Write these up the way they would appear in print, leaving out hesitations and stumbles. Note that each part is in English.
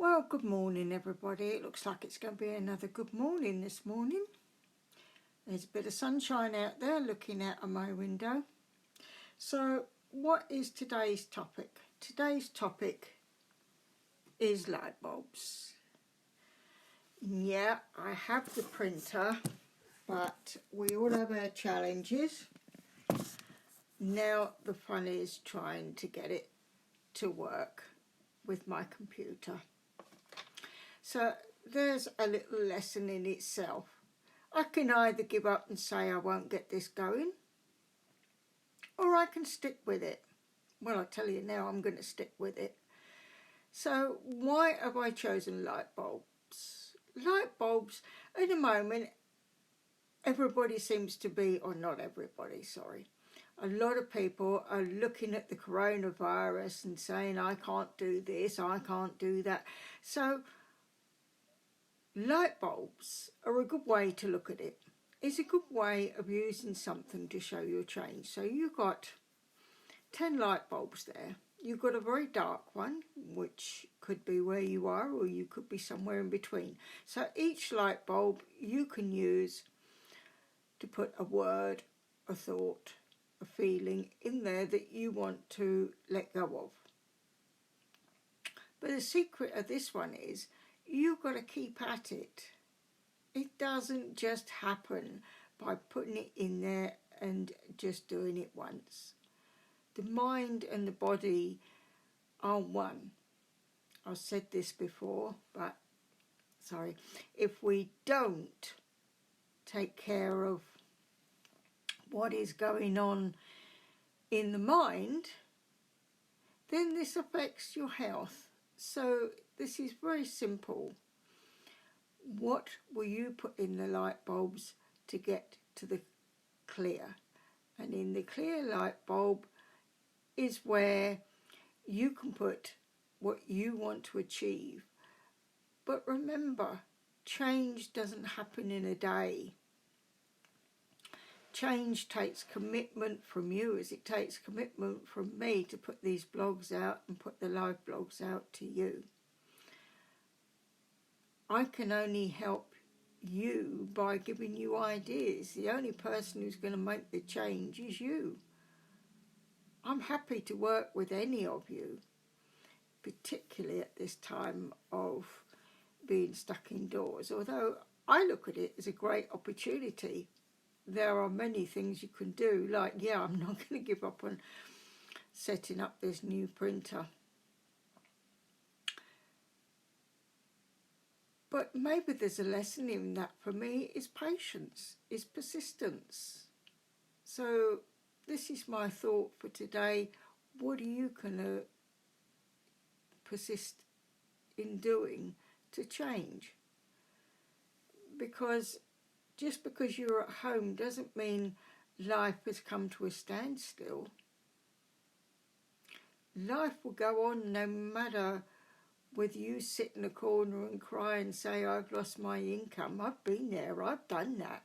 Well, good morning everybody. It looks like it's going to be another good morning this morning. There's a bit of sunshine out there looking out of my window. So what is today's topic? Today's topic is light bulbs. Yeah, I have the printer, but we all have our challenges. Now the fun is trying to get it to work with my computer. So there's a little lesson in itself. I can either give up and say I won't get this going, or I can stick with it. Well, I tell you now, I'm going to stick with it. So why have I chosen light bulbs? Light bulbs, at the moment, everybody seems to be, or not everybody, sorry. A lot of people are looking at the coronavirus and saying, I can't do this, I can't do that. So light bulbs are a good way to look at it. It's a good way of using something to show your change. So you've got 10 light bulbs there. You've got a very dark one, which could be where you are, or you could be somewhere in between. So each light bulb you can use to put a word, a thought, a feeling in there that you want to let go of. But the secret of this one is you've got to keep at it. It doesn't just happen by putting it in there and just doing it once. The mind and the body are one. I've said this before, but sorry. If we don't take care of what is going on in the mind, then this affects your health. So this is very simple. What will you put in the light bulbs to get to the clear? And in the clear light bulb is where you can put what you want to achieve. But remember, change doesn't happen in a day. Change takes commitment from you, as it takes commitment from me to put these blogs out and put the live blogs out to you. I can only help you by giving you ideas. The only person who's going to make the change is you. I'm happy to work with any of you, particularly at this time of being stuck indoors, although I look at it as a great opportunity. There are many things you can do, like, yeah, I'm not going to give up on setting up this new printer. But maybe there's a lesson in that for me is patience, is persistence. So this is my thought for today. What are you going to persist in doing to change? Because just because you're at home doesn't mean life has come to a standstill. Life will go on no matter whether you sit in a corner and cry and say, I've lost my income. I've been there, I've done that.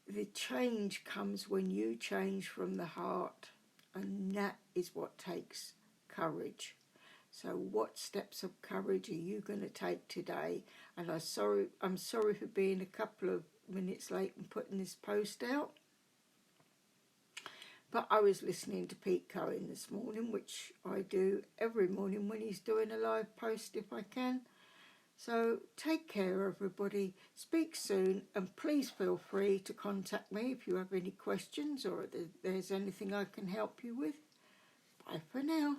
The change comes when you change from the heart, and that is what takes courage. So what steps of courage are you going to take today? And I'm sorry for being a couple of minutes late and putting this post out. But I was listening to Pete Cohen this morning, which I do every morning when he's doing a live post if I can. So take care, everybody. Speak soon, and please feel free to contact me if you have any questions or if there's anything I can help you with. Bye for now.